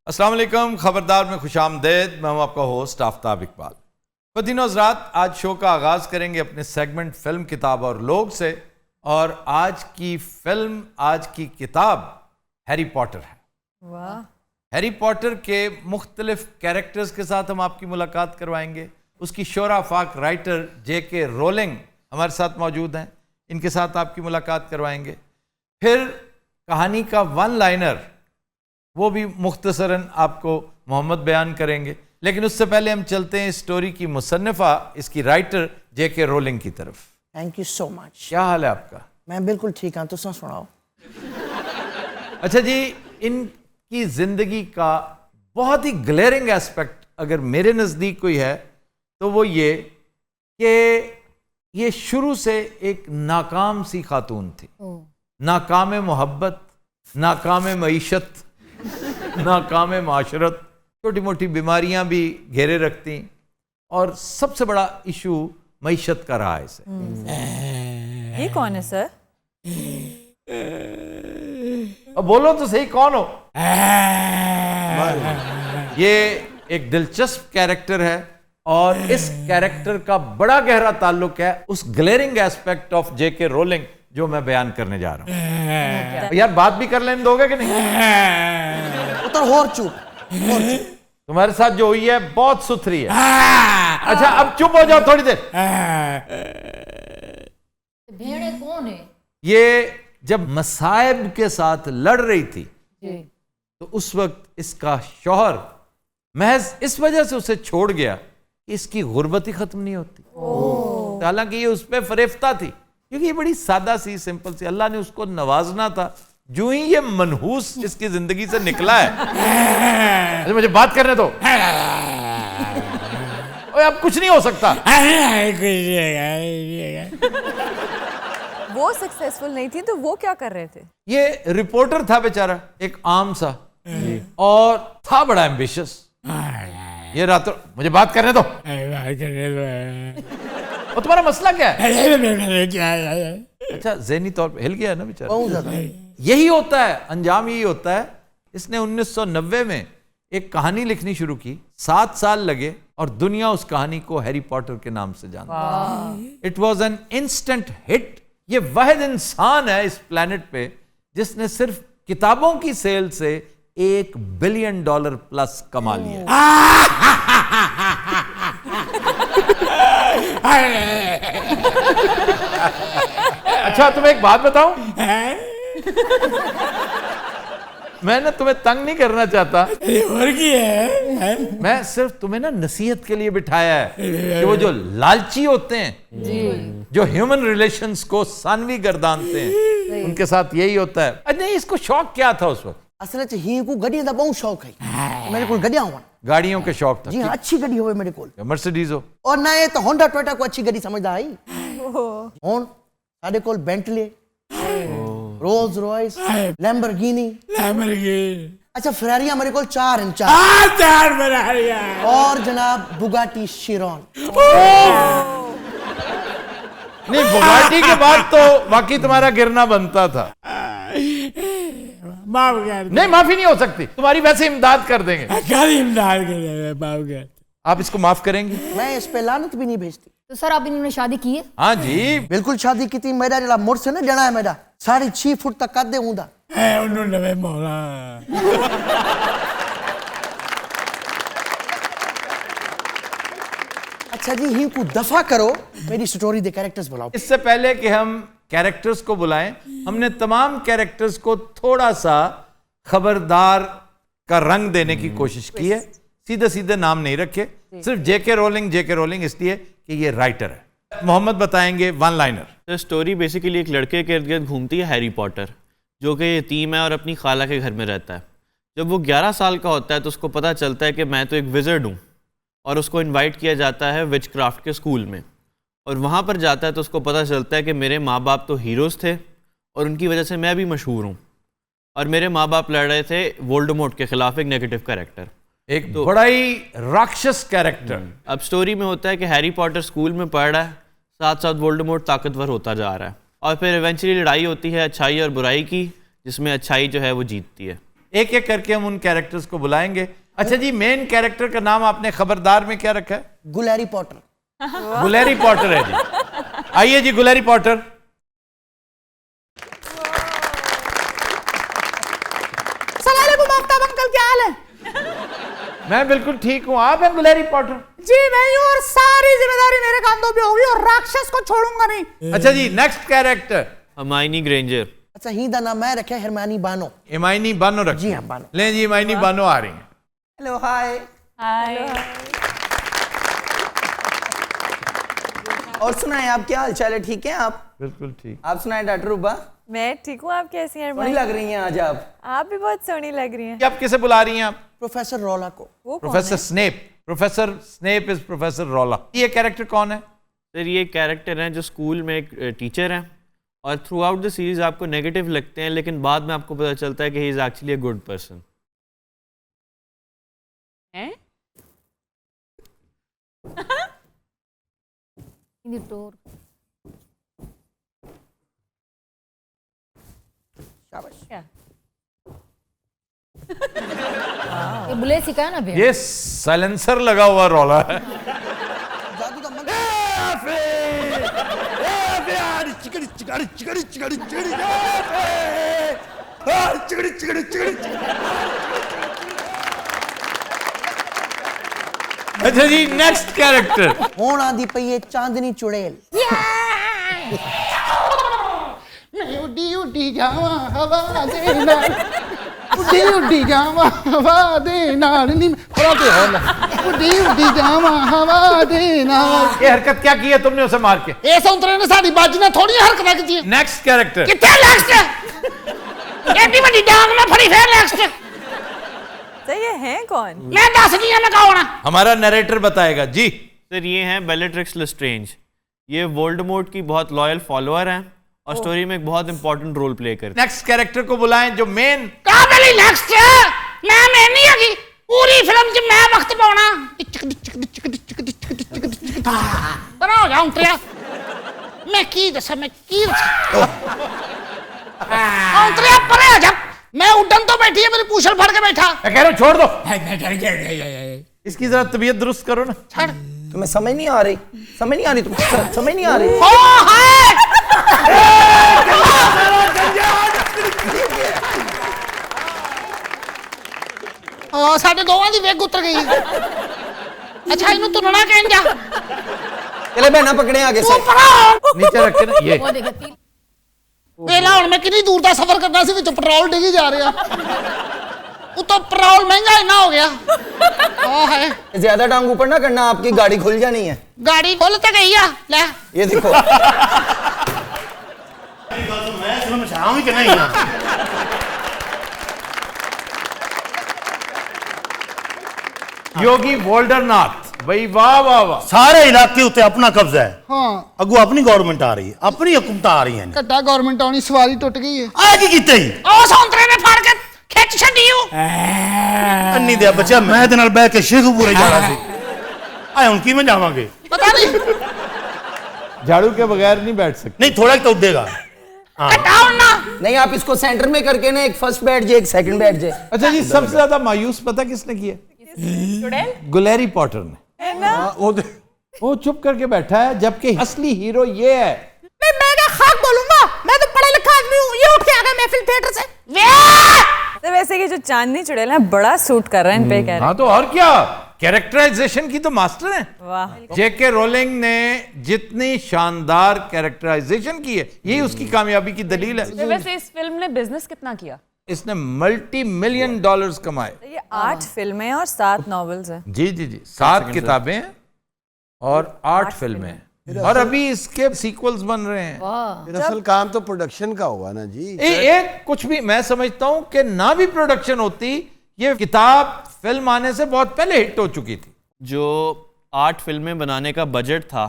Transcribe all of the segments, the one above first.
अस्सलाम वालेकुम, खबरदार में खुशामदेद। मैं हूं आपका होस्ट आफ्ताब इकबाल। खुदीन हज़रात, आज शो का आगाज़ करेंगे अपने सेगमेंट फिल्म, किताब और लोग से। और आज की फिल्म, आज की किताब हैरी पॉटर है। वाह। हैरी पॉटर के मुख्तलिफ कैरेक्टर्स के साथ हम आपकी मुलाकात करवाएंगे। उसकी शोरा फाक राइटर J.K. रोलिंग हमारे साथ मौजूद हैं, इनके साथ आपकी मुलाकात करवाएंगे। फिर कहानी का वन लाइनर, वो भी मुख्तसरन आपको मोहम्मद बयान करेंगे। लेकिन उससे पहले हम चलते हैं स्टोरी की मुसन्निफा, इसकी राइटर J.K. रोलिंग की तरफ। Thank you so much. क्या हाल है आपका? मैं बिल्कुल ठीक हाँ, तुम सुनाओ। अच्छा जी, इनकी जिंदगी का बहुत ही ग्लेयरिंग एस्पेक्ट अगर मेरे नज़दीक कोई है तो वो ये कि ये शुरू से एक नाकाम सी खातून थी। नाकाम मोहब्बत, नाकाम मईशत, नाकाम माशरत, छोटी मोटी बीमारियां भी घेरे रखती, और सबसे बड़ा इशू मईशत का रहा है इसे। ये कौन है सर? अब बोलो तो सही, कौन हो? ये एक दिलचस्प कैरेक्टर है और इस कैरेक्टर का बड़ा गहरा ताल्लुक है उस glaring aspect of J.K. Rolling जो मैं बयान करने जा रहा हूं। यार बात भी कर लेने दोगे कि नहीं? उतर और चुप। तुम्हारे साथ जो हुई है बहुत सुथरी है। अच्छा अब चुप हो जाओ थोड़ी देर। भेड़े कौन है? ये जब मसाइब के साथ लड़ रही थी तो उस वक्त इसका शौहर महज इस वजह से उसे छोड़ गया कि इसकी गुर्बत ही खत्म नहीं होती। हालांकि ये उस पर फरेफ्ता थी, क्योंकि ये बड़ी सादा सी, सिंपल सी, अल्लाह ने उसको नवाजना था। जो ही ये मनहूस इसकी जिंदगी से निकला है, अरे मुझे बात करने दो। ओए अब कुछ नहीं हो सकता। वो सक्सेसफुल नहीं थी तो वो क्या कर रहे थे? ये रिपोर्टर था बेचारा, एक आम सा, और था बड़ा एम्बिशियस। ये रातों, मुझे बात करने दो। और तुम्हारा मसला क्या है? अच्छा, ज़हनी तौर पे हिल गया है ना बेचारा। बहुत ज्यादा। यही होता है, अंजाम यही होता है। इसने 1990 में एक कहानी लिखनी शुरू की, 7 साल लगे और दुनिया उस कहानी को हैरी पॉटर के नाम से जानती। It was an instant hit. ये वाहिद इंसान है इस प्लेनेट पे जिसने सिर्फ किताबों की सेल से $1 बिलियन प्लस कमा लिया। अच्छा तुम्हें एक बात बताऊं, मैं ना तुम्हें तंग नहीं करना चाहता, और की है? मैं सिर्फ तुम्हें ना नसीहत के लिए बिठाया है कि वो जो लालची होते हैं, जो ह्यूमन रिलेशंस को सानवी गर्दानते हैं, उनके साथ यही होता है। अरे नहीं, इसको शौक क्या था उस वक्त? असल में ही को गड्डियां दा बहुत शौक है। मेरे को गड्डियां होवन। गाड़ियों के शौक था। जी हाँ, अच्छी गड्डी होवे मेरे को। मर्सिडीज हो और ना ये तो होंडा टोयोटा को अच्छी गड्डी समझदा आई। होन साडे कोल बेंटली, रोल्स रॉयस, लैम्बोर्गिनी। अच्छा फरारियां मेरे को 4 हैं। 4 फरारियां। और जनाब बुगाटी शिरॉन। नहीं, बुगाटी के बाद तो बाकी तुम्हारा गिरना बनता था। माफ कर। नहीं, माफी नहीं हो सकती, तुम्हारी वैसे इमदाद कर देंगे। इमदाद कर, माफ कर। आप इसको माफ करेंगी? मैं इस पे लानत भी नहीं भेजती। तो सर आप इन्होंने शादी की है? हाँ जी, बिल्कुल शादी की थी। मेरा जरा मुर्स है ना, जना है मेरा 6.5 फुट तक कद हूंदा। उन्होंने मौला। अच्छा जी, ही को दफा करो, मेरी स्टोरी दे कैरेक्टर्स बुलाओ। इससे पहले कि हम कैरेक्टर्स को बुलाएं, हमने तमाम कैरेक्टर्स को थोड़ा सा खबरदार का रंग देने की कोशिश की है। सीधे सीधे नाम नहीं रखे, सिर्फ J.K. रोलिंग इसलिए कि ये राइटर है। मोहम्मद बताएंगे वन लाइनर। तो स्टोरी बेसिकली एक लड़के के इर्द गिर्द घूमती है, हैरी पॉटर, जो कि यतीम है और अपनी खाला के घर में रहता है। जब वो 11 साल का होता है तो उसको पता चलता है कि मैं तो एक विज़र्ड हूँ, और उसको इनवाइट किया जाता है विच क्राफ्ट के स्कूल में। और वहाँ पर जाता है तो उसको पता चलता है कि मेरे माँ बाप तो हीरोज़ थे और उनकी वजह से मैं भी मशहूर हूँ, और मेरे माँ बाप लड़ रहे थे वोल्डेमॉर्ट के खिलाफ, एक नेगेटिव कैरेक्टर, एक तो बड़ा ही राक्षस कैरेक्टर। अब स्टोरी में होता है कि हैरी पॉटर स्कूल में पढ़ रहा है, साथ साथ वोल्डेमॉर्ट ताकतवर होता जा रहा है, और फिर इवेंचुअली लड़ाई होती है अच्छाई और बुराई की, जिसमें अच्छाई जो है वो जीतती है। एक एक करके हम उन कैरेक्टर्स को बुलाएंगे। अच्छा जी, मेन कैरेक्टर का नाम आपने खबरदार में क्या रखा है? गुलैरी पॉटर। गुलैरी पॉटर है जी। आइए जी, गुलैरी पॉटर। आफ्ताब अंकल, क्या हाल है? मैं बिल्कुल ठीक हूँ, आप हैं गुलैरी पॉटर? जी नहीं, और सारी जिम्मेदारी मेरे कांधों पे होगी और राक्षस को छोड़ूंगा नहीं। अच्छा जी, नेक्स्ट कैरेक्टर। Hermione Granger. अच्छा, ही दा नाम मैं रखा हरमानी बानो। इमाइनी बानो रखी। जी हाँ, बानो। लें जी, इमाइनी बानो आ रही हैं। हेलो, हाय। और सुनाए, आप क्या हाल चाल है? ठीक है आप? बिल्कुल ठीक। आप सुनाए डॉक्टर रूबा? मैं ठीक हूँ, आप कैसी हैं? सोहनी लग रही हैं आज आप भी बहुत सोहनी लग रही हैं। आप किसे बुला रही हैं आप? प्रोफेसर रौला को। वो कौन प्रोफेसर है? Snape. Professor Snape is professor रौला। ये कैरेक्टर कौन है? सर ये कैरेक्टर हैं जो स्कूल में एक टीचर हैं और थ्रू आउट द सीरीज आपको नेगेटिव लगते हैं, लेकिन बाद में आपको पता चलता है कि he is actually a good person. ये बुले सिखाया ना भैया। ये साइलेंसर लगा हुआ रौला है। जादू का मंत्र। अच्छा जी, नेक्स्ट कैरेक्टर। होण आंदी पई है चांदनी चुड़ैल। मैं उड़ी उड़ी जावा हवा दे नाल, उड़ी उड़ी जावा हवा दे नाल नी पराते हो ना, उड़ी उड़ी जावा हवा दे नाल। ये हरकत क्या की है तुमने उसे मार के? ए संतरे ने साडी बाजी ने थोड़ी हरकत की। Next character. किथे नेक्स्ट? एडी बड़ी डांग में फड़ी फिर नेक्स्ट। तो ये हैं कौन? मैं दस दी मैं कौन? हमारा नरेटर बताएगा जी। सर ये हैं बेलेट्रिक्स लेस्ट्रेंज। ये वोल्डेमॉर्ट की बहुत लॉयल फॉलोअर हैं और स्टोरी में एक बहुत इंपॉर्टेंट रोल प्ले करते हैं। नेक्स्ट कैरेक्टर को बुलाएं जो मेन। काबली नेक्स्ट मैं नहीं आगी पूरी फिल्म च मैं वक्त पाउना। बना हो जाऊं तेरा मैं की दसा मैं की अंतरिया परे आ जा। मैं उड़न तो बैठी है, मेरी पूछल फड़ के बैठा। मैं कह रहा हूं छोड़ दो। इसकी जरा तबीयत दुरुस्त करो ना। छड़ तुम्हें समझ नहीं आ रही? समझ नहीं आ रही तुम्हें? समझ नहीं आ रही? ओ हाय ओ साडे दोवां दी वेग उतर गई। अच्छा इनु तुनना कहन जा। चले बहना पकड़े आगे तू से। परा हो नीचे रख के ना ये। वो देखे तिल वेला हुन मैं कितनी दूर दा सफर करना सी, विच पेट्रोल डिगी जा रहा। उतो पेट्रोल महंगा इना हो गया। ओ हाय ज्यादा टांग ऊपर ना करना, आपकी गाड़ी खुल जानी है। गाड़ी खुल तो गई है। ले ये देखो। मैं तुम्हें मचाऊं कि नहीं ना? योगी वोल्डरनाथ भाई, वाह वाह वाह। सारे इलाके उत्ते अपना कब्जा है। हाँ अगू अपनी गवर्नमेंट आ रही है, अपनी हुकूमत आ रही है। कट्टा गवर्नमेंट आनी सवारी टुट गई है। आ की कीते ही ओ संतरे ने फाड़ के खिच छड़ी हूं। अन्नी दे बच्चा मैं दे नाल बैठ के शेखपुरे जाना सी। आए हुन किवें जावांगे? पता नहीं झाड़ू के बगैर नहीं बैठ सकते। नहीं थोड़ा तो उड़ेगा। हटाओ ना। नहीं, आप इसको सेंटर में करके ना, एक फर्स्ट बैठ जाए एक सेकंड बैठ जाए। अच्छा जी, सबसे ज्यादा मायूस पता किसने किया? गुलैरी पॉटर ने। वो चुप करके बैठा है, जबकि असली हीरो ये है। मैं क्या खाक बोलूंगा? मैं तो पढ़ा लिखा आदमी हूं। ये उठ के आ गया महफिल थिएटर से। तो वैसे कि जो चांदनी चुड़ैल है बड़ा सूट कर रहा है इन पे। कह हाँ तो और क्या, कैरेक्टराइजेशन की तो मास्टर है। वाह। जेके रोलिंग ने जितनी शानदार कैरेक्टराइजेशन की है, यही उसकी कामयाबी की दलील है। तो वैसे इस फिल्म ने बिजनेस कितना किया? इसने मल्टी-मिलियन डॉलर्स कमाए। ये 8 फिल्में और 7 नॉवेल्स हैं। जी जी जी, 7 किताबें हैं और 8 फिल्में हैं, और अभी इसके सीक्वल्स बन रहे हैं। दरअसल काम तो प्रोडक्शन का हुआ ना जी। एक कुछ भी मैं समझता हूं कि ना भी प्रोडक्शन होती, ये किताब फिल्म आने से बहुत पहले हिट हो चुकी थी। जो 8 फिल्में बनाने का बजट था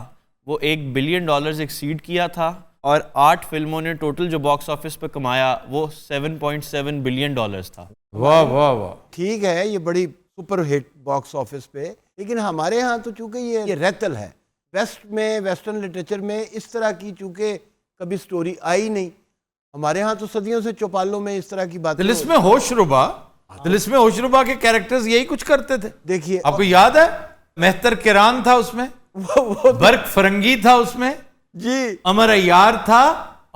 वो $1 बिलियन एक्सीड किया था, और 8 फिल्मों ने टोटल जो बॉक्स ऑफिस पे कमाया वो $7.7 बिलियन था। वाह वाह वाह। ठीक है, ये बड़ी सुपर हिट बॉक्स ऑफिस पे, लेकिन हमारे यहाँ तो चूंकि ये रहतल है, वेस्ट में वेस्टर्न लिटरेचर में इस तरह की चूंकि कभी स्टोरी आई नहीं। हमारे यहाँ तो सदियों से चौपालों में इस तरह की बातें। दिल इसमें होशरुबा तिलिस्मे होशरुबा के कैरेक्टर्स यही कुछ करते थे। देखिए आपको याद है मेहतर किरान था उसमें, बर्क फरंगी था उसमें जी, अमर अय्यार था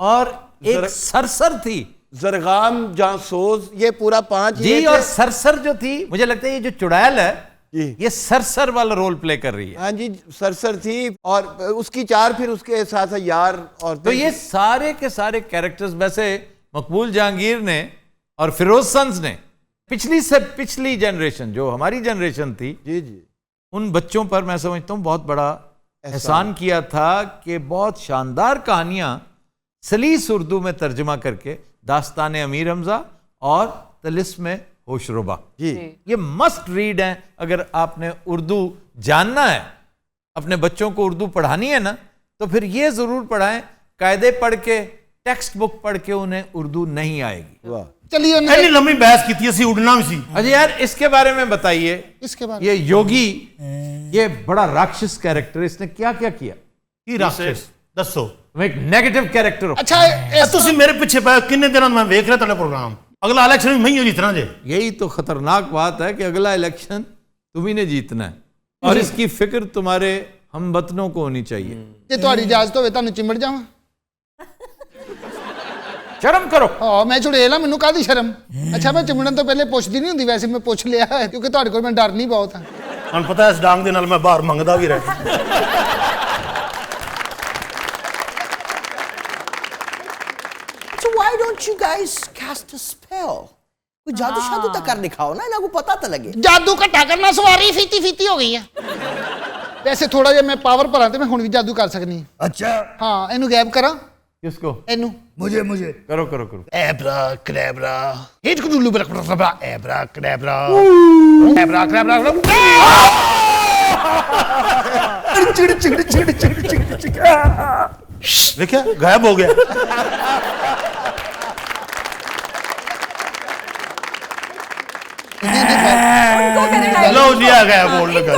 और एक सरसर थी जरगाम जासूस, ये पूरा 5 जी। और सरसर जो थी, मुझे लगता है ये जो चुड़ैल है जी, ये सरसर वाला रोल प्ले कर रही है। हाँ जी, सरसर थी और उसकी 4 फिर उसके साथ यार। और तो ये सारे के सारे कैरेक्टर्स, वैसे मकबूल जहांगीर ने और फिरोज सन्स ने पिछली से पिछली जनरेशन, जो हमारी जनरेशन थी, जी जी, उन बच्चों पर मैं समझता हूँ बहुत बड़ा एहसान किया था कि बहुत शानदार कहानियां सलीस उर्दू में तर्जमा करके दास्तान अमीर हमजा और तिलिस्मे होशरुबा, जी, ये मस्ट रीड हैं। अगर आपने उर्दू जानना है, अपने बच्चों को उर्दू पढ़ानी है ना, तो फिर ये जरूर पढ़ाएं। कायदे पढ़ के, टेक्स्ट बुक पढ़ के उन्हें उर्दू नहीं आएगी। वाह, चलिए इतनी लंबी बहस की थी, ਅਸੀਂ उड़ना भी सी। अच्छा यार, इसके बारे में बताइए। इसके बाद ये योगी, ये बड़ा राक्षस कैरेक्टर, इसने क्या क्या किया? ਕੀ ਰਾਖਸ਼ ਦੱਸੋ। एक नेगेटिव कैरेक्टर हो। अच्छा ਤੁਸੀਂ ਮੇਰੇ ਪਿੱਛੇ ਪਏ ਕਿੰਨੇ ਦਿਨਾਂ ਤੋਂ मैं देख रहा ਤੁਹਾਡਾ प्रोग्राम। अगला इलेक्शन में मैं ही जीतना जे। यही तो खतरनाक बात है कि अगला इलेक्शन तुम्ही ने जीतना है और इसकी फिक्र तुम्हारे हमवतनों को होनी चाहिए। ਜੇ ਤੁਹਾਡੀ ਇਜਾਜ਼ਤ ਹੋਵੇ ਤੁਹਾਨੂੰ ਚਿੰਬੜ ਜਾਵਾਂ। शर्म करो। ਹਾਂ ਮੈਂ ਚੁੜੇਲ ਆ, ਮੈਨੂੰ ਕਾਹਦੀ ਸ਼ਰਮ। ਅੱਛਾ ਮੈਂ ਚਿੰਬੜਨ ਤੋਂ ਪਹਿਲੇ ਪੁੱਛਦੀ ਨਹੀਂ ਹੁੰਦੀ, ਵੈਸੇ ਮੈਂ ਪੁੱਛ ਲਿਆ ਹੈ ਕਿਉਂਕਿ ਤੁਹਾਡੇ ਕੋਲ ਮੈਂ ਡਰਨੀ ਬਹੁਤ ਆ। ਹੁਣ ਪਤਾ ਇਸ ਡਾਂਗ ਦੇ ਨਾਲ ਮੈਂ ਬਾਹਰ ਮੰਗਦਾ ਵੀ ਰਹਿ। So why don't you guys cast a spell? कोई जादू शादू तो कर दिखाओ ना, इन्हें को पता तो लगे। ਜਾਦੂ ਘਟਾ ਕਰਨਾ, ਸਵਾਰੀ ਫੀਤੀ ਫੀਤੀ ਹੋ ਗਈ ਆ। ਵੈਸੇ ਥੋੜਾ ਜਿਹਾ ਮੈਂ ਪਾਵਰ ਭਰਾਂ ਤੇ ਮੈਂ ਹੁਣ ਵੀ ਜਾਦੂ ਕਰ ਸਕਨੀ ਆ। अच्छा ਹਾਂ ਇਹਨੂੰ ਗਾਇਬ ਕਰਾਂ, किसको? ਇਹਨੂੰ। मुझे करो करो करो। ਐਬਰਾ ਕ੍ਰੈਬਰਾ ਹਿਟ ਕੁਡੂਲੂ ਬਰਾ ਐਬਰਾ ਕ੍ਰੈਬਰਾ ਐਬਰਾ ਕ੍ਰੈਬਰਾ। चिड़ चिड़ चिड़ चिड़ चिड़ चिड़ देखा गायब हो गया। लो जी आ गया बोल लगा।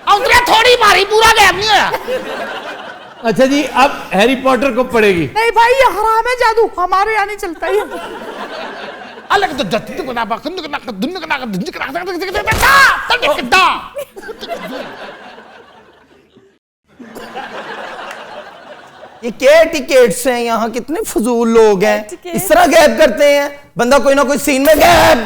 अंतरे थोड़ी मारी, पूरा गैप नहीं होया। अच्छा जी, अब हैरी पॉटर को पड़ेगी। नहीं भाई ये हराम है जादू, हमारे यहाँ नहीं चलता ये। अलग तो जत्ती तो बना बाक तुम ना दुन्न का ना दुन्न का ना ये क्या टिकट्स हैं यहाँ, कितने फजूल लोग हैं, इस तरह गैप करते हैं। बंदा कोई ना कोई सीन में गैप।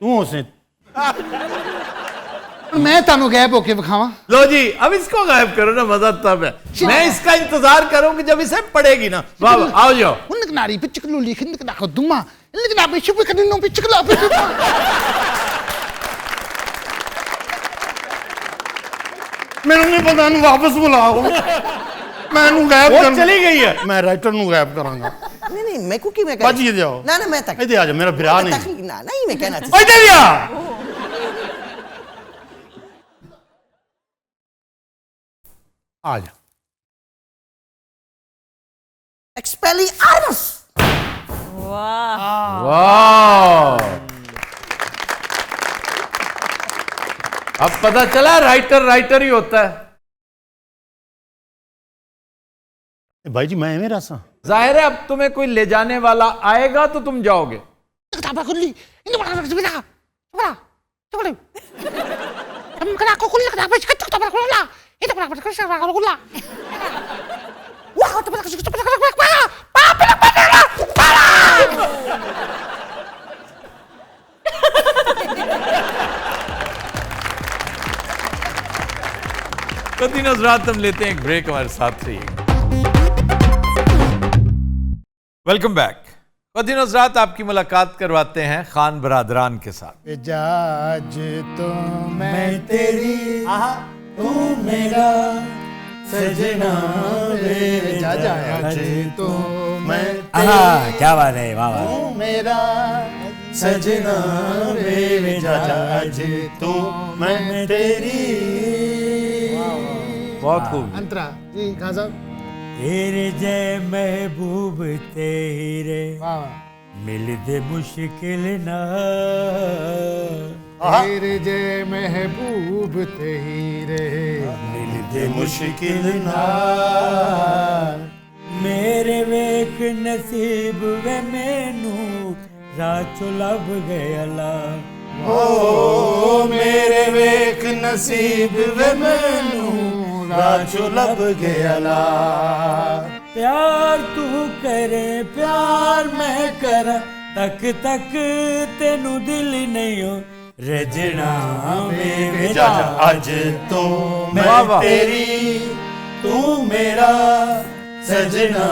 तू उसे मैं तानू गैप होके दिखावा। लो जी, अब इसको गायब करो ना, मजा तब है। मैं इसका इंतजार करूंगी जब इसे पड़ेगी ना। वाह वाह, आओ जाओ। उनक नारी पिचकलू लिखन का ना दुमा इनक ना पे शुभ करनो पिचकला पिचकला। मैंने नहीं पता, नु वापस बुलाओ। मैं नु गायब वो कर, चली गई है। मैं राइटर नु गायब करांगा। नहीं नहीं, मैं कुकी में बच ही जाओ। ना ना मैं तक इधर आ जा, मेरा बिरा नहीं। ना नहीं, मैं कहना चाहता इधर ही आ। आ जा। एक्सपेलियार्मस। वाह, अब पता चला राइटर राइटर ही होता है। भाई जी मैं मेरा सा जाहिर है अब तुम्हें कोई ले जाने वाला आएगा तो तुम जाओगे। किताबा खुली इनक बड़ा बिदा बड़ा चले हम करा को खुली किताब पे किताबा खुला इधर बड़ा बड़ा किताबा खुला। वाह तो बड़ा तो तीनों रात हम लेते हैं एक ब्रेक, हमारे साथ रहिए। Welcome back. दिन रात आपकी मुलाकात करवाते हैं खान बरादरान के साथ। आज तो मैं तेरी तू मेरा सजना रे जा जा आज तो मैं क्या बात है, वाह वाह। तू मेरा सजना रे जा जा आज तो मैं तेरी। बहुत खूब। अंतरा जी खान साहब। तेरे जय महबूब तेरे वाह वाह। मिलदे मुश्किल ना तेरे जे महबूब ते हीरे मिलते मुश्किल नाल मेरे वेख नसीब वे मैनू राचो लब गया ला ओ मेरे वेख नसीब वे मैनू राचो लब गया ला प्यार तू करे प्यार मैं करा तक तक तेनू दिल नहीं हो रजना मेरे जा अज तो मैं तेरी तू मेरा सजना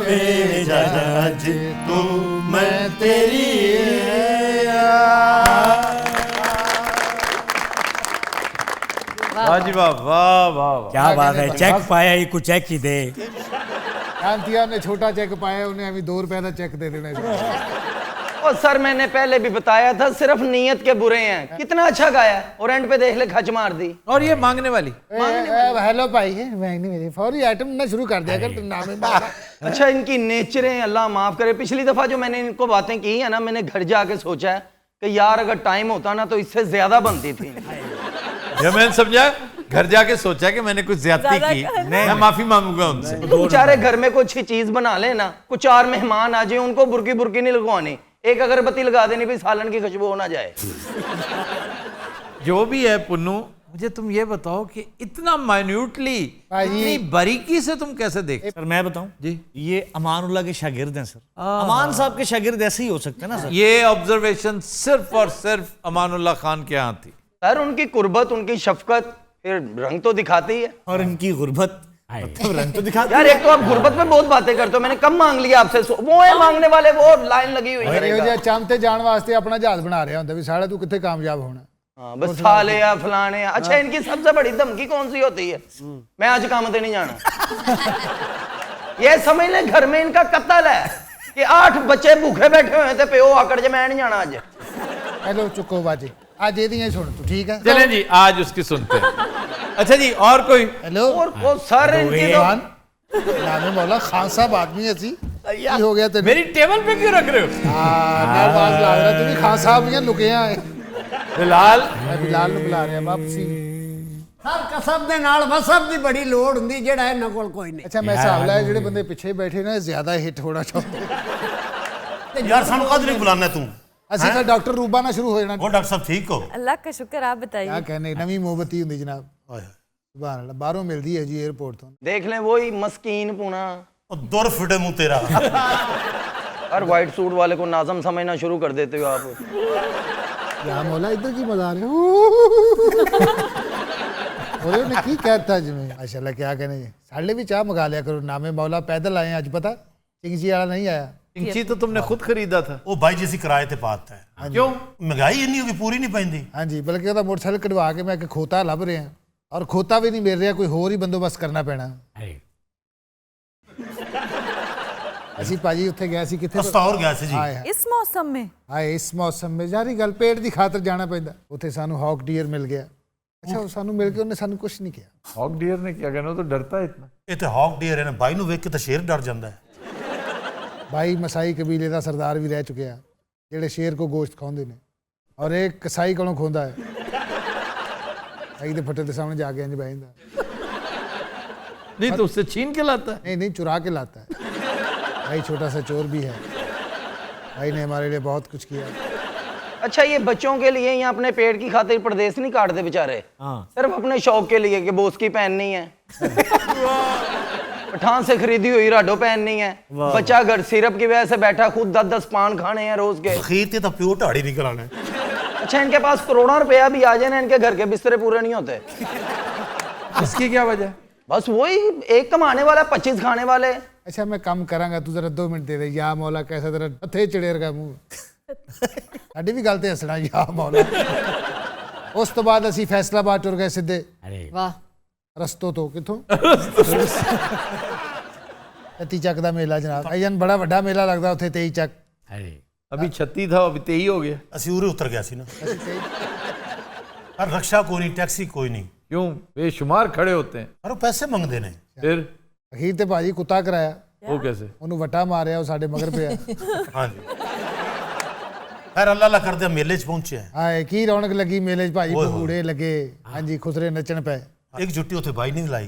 वे जा अज तू मैं तेरी वाह जी वाह वाह वाह वाह। क्या बात है चेक पाया ही कुछ चेक ही दे शांतिया ने छोटा चेक पाया उन्हें अभी 2 रुपए का चेक दे देना है। और सर मैंने पहले भी बताया था सिर्फ नीयत के बुरे हैं। कितना अच्छा गाया और एंड पे देख ले खच मार दी। और ये मांगने वाली हेलो भाई है मैं नहीं मेरी फौरी आइटम ना शुरू कर दिया कर तुम नाम है अच्छा इनकी नेचरें अल्लाह माफ करे। पिछली दफा जो मैंने इनको बातें की है ना मैंने घर जाके सोचा है कि यार अगर टाइम होता ना तो इससे ज्यादा बनती थी। ये मैंने समझा घर जाके सोचा कि मैंने कुछ ज्यादती की मैं माफी मांगूंगा उनसे। बेचारे घर में कुछ ही चीज बना लेना कुछ 4 मेहमान आ जाए उनको बुरकी बुरकी नहीं लगवानी एक अगरबत्ती लगा देनी भी सालन की खुशबू हो ना जाए। जो भी है पुन्नू मुझे तुम ये बताओ कि इतना माइन्यूटली इतनी बारीकी से तुम कैसे देख। सर मैं बताऊं जी ये अमानुल्लाह के शागिर्द हैं सर। अमान साहब के शागिर्द ऐसे ही हो सकते हैं ना सर। ये ऑब्जर्वेशन सिर्फ और सिर्फ अमानुल्लाह खान के यहाँ थी। सर उनकी कुर्बत उनकी शफकत फिर रंग तो दिखाती है और इनकी गुर्बत मतलब रंग तो दिखाती यार। एक तो आप गुर्बत में बहुत बातें करते हो मैंने कम मांग लिया आपसे वो है मांगने वाले वो लाइन लगी हुई है चांद जाने वास्ते अपना जहाज बना रहा होंगे भी साढ़े तू कितने कामयाब होना। हाँ बस साले या फलाने या। अच्छा इनकी सबसे बड़ी धमकी कौन सी होती है मैं आज काम पे नहीं जाना। ये समझ ले घर में इनका कत्ल है कि 8 बच्चे भूखे बैठे हुए थे प्यो आकर जे मैं नहीं जाना आज। हेलो चुको बाजी आज ये नहीं सुन तू ठीक है चलें जी आज उसकी सुनते हैं। अच्छा जी और कोई हेलो और वो सर इनकी तो नामे मौला खान साहब आदमी ऐसी की हो गया तेरे मेरी टेबल पे क्यों रख रहे हो। नरवाज ला रहा तू भी खान साहब ये लुके हैं बिलाल बिलाल ਨੂੰ ਬੁਲਾ ਰਿਹਾ ਵਾਪਸੀ ਸਰ ਕਸਬ ਦੇ ਨਾਲ ਵਸਬ ਦੀ ਬੜੀ ਲੋੜ ਹੁੰਦੀ ਜਿਹੜਾ ਇਹਨਾਂ ਕੋਲ ਕੋਈ ਨਹੀਂ। ਅੱਛਾ ਮੈਂ ਹਿਸਾਬ ਲਾਇਆ ਜਿਹੜੇ ਬੰਦੇ ਪਿੱਛੇ ਬੈਠੇ ਨੇ ਜ਼ਿਆਦਾ ਹਿੱਟ ਹੋਣਾ ਚਾਹੁੰਦੇ यार सानू कद नहीं बुलाना तू ਅਸੀਂ ਤਾਂ ਡਾਕਟਰ ਰੂਬਾ ਨਾਲ ਸ਼ੁਰੂ ਹੋ ਜਾਣਾ। वो डॉक्टर साहब ठीक हो अल्लाह का शुक्र आप बताइए क्या कहने नवी मोमबत्ती ਹੁੰਦੀ जनाब ਸੁਭਾਨ ਅੱਲਾਹ ਬਾਹਰੋਂ ਮਿਲਦੀ ਹੈ ਜੀ 에어ਪੋਰਟ ਤੋਂ। देख लें वही मस्कीन पूना दुर फिटे मुंह तेरा और व्हाइट सूट वाले को नाज़म समझना शुरू कर देते हो आप। या मौला इधर की मजा रहे और ने की कहता जिमें माशाल्लाह क्या कहने साले भी चाह मंगा लिया करो नामे मौला पैदल आए आज पता चिंगजी वाला नहीं आया। चिंगजी तो तुमने खुद खरीदा था। वो भाई जी किराए ते पाता है क्यों महंगाई इतनी होगी पूरी नहीं पैंदी। हाँ जी बल्कि ਉਹਦਾ मोटरसाइकिल कटवा के मैं खोता लभ रहे हैं और खोता भी नहीं मिल रहा कोई होर ही बंदोबस्त करना पैना। ਅਸੀਂ ਭਾਜੀ ਉੱਥੇ ਗਏ ਸੀ ਕਿੱਥੇ ਅਸਤੌਰ ਗਿਆ ਸੀ ਜੀ इस मौसम में ਹਾਏ ਇਸ ਮੌਸਮ ਵਿੱਚ ਜਾਰੀ ਗੱਲ ਪੇਟ ਦੀ ਖਾਤਰ ਜਾਣਾ ਪੈਂਦਾ। ਉੱਥੇ ਸਾਨੂੰ ਹੌਕ ਡੀਅਰ ਮਿਲ ਗਿਆ। ਅੱਛਾ ਉਹ ਸਾਨੂੰ ਮਿਲ ਕੇ ਉਹਨੇ ਸਾਨੂੰ ਕੁਝ ਨਹੀਂ ਕਿਹਾ। हॉक डियर ने क्या कहना तो डरता है इतना। ਇਹ ਤੇ ਹੌਕ ਡੀਅਰ ਨੇ ਬਾਈ ਨੂੰ ਵੇਖ ਕੇ ਤਾਂ ਸ਼ੇਰ ਡਰ ਜਾਂਦਾ ਹੈ। भाई मसाई कबीले का सरदार भी रह चुके हैं जेडे शेर को गोश्त खाते हैं और एक कसाई को खोंदा है कई दे फटे के सामने जाके इंज बह जाता नहीं तो उससे छीन के लाता है। नहीं नहीं चुरा के लाता है भाई छोटा सा चोर भी है भाई ने हमारे लिए बहुत कुछ किया। अच्छा ये बच्चों के लिए यहाँ अपने पेट की खातिर परदेश नहीं काटते बेचारे सिर्फ अपने शौक के लिए कि बोस की पहननी है पठान से खरीदी हुई राडो पहननी है बच्चा घर सिरप की वजह से बैठा खुद 10-10 पान खाने हैं रोज के। खीर तो प्योर ढाड़ी निकल आना है। अच्छा इनके पास करोड़ों रुपया भी आ जाए ना इनके घर के बिस्तरे पूरे नहीं होते। इसकी क्या वजह। बस वही एक कमाने वाला 25 खाने वाले। अच्छा मैं कम करांगा तू जरा 2 मिनट दे दे। या मौला कैसा तेरा हथे चढ़ेर का मुंह साडी भी गल ते हसना या मौला। उस तो बाद असी फैसलाबाद टुर गए सीधे वाह रस्तों तो किथों छत्ती चक का मेला जनाब अजन बड़ा वड्डा मेला लगता उत्थे 23 चक। अभी 36 था अभी 23 हो गया। ਅਸੀਂ ਉਰੇ ਉਤਰ ਗਿਆ ਸੀ ਨਾ पर रक्षा कोई नहीं टैक्सी कोई नहीं क्यों बेशुमार खड़े होते हैं और पैसे मंगते ने फिर अखीर ते भाजी कुत्ता कराया वो कैसे ਉਹਨੂੰ ਵਟਾ ਮਾਰਿਆ ਉਹ ਸਾਡੇ ਮਗਰ ਪਿਆ। हाँ जी खैर अल्लाह अल्लाह करदे मेले च पहुंचे हैं। हाय की रौनक लगी मेले च भाई, ओए होए। भंगूड़े लगे, हाँ जी, खुसरे नचन पे। एक जुट्टी उत्थे बाई नहीं लाई,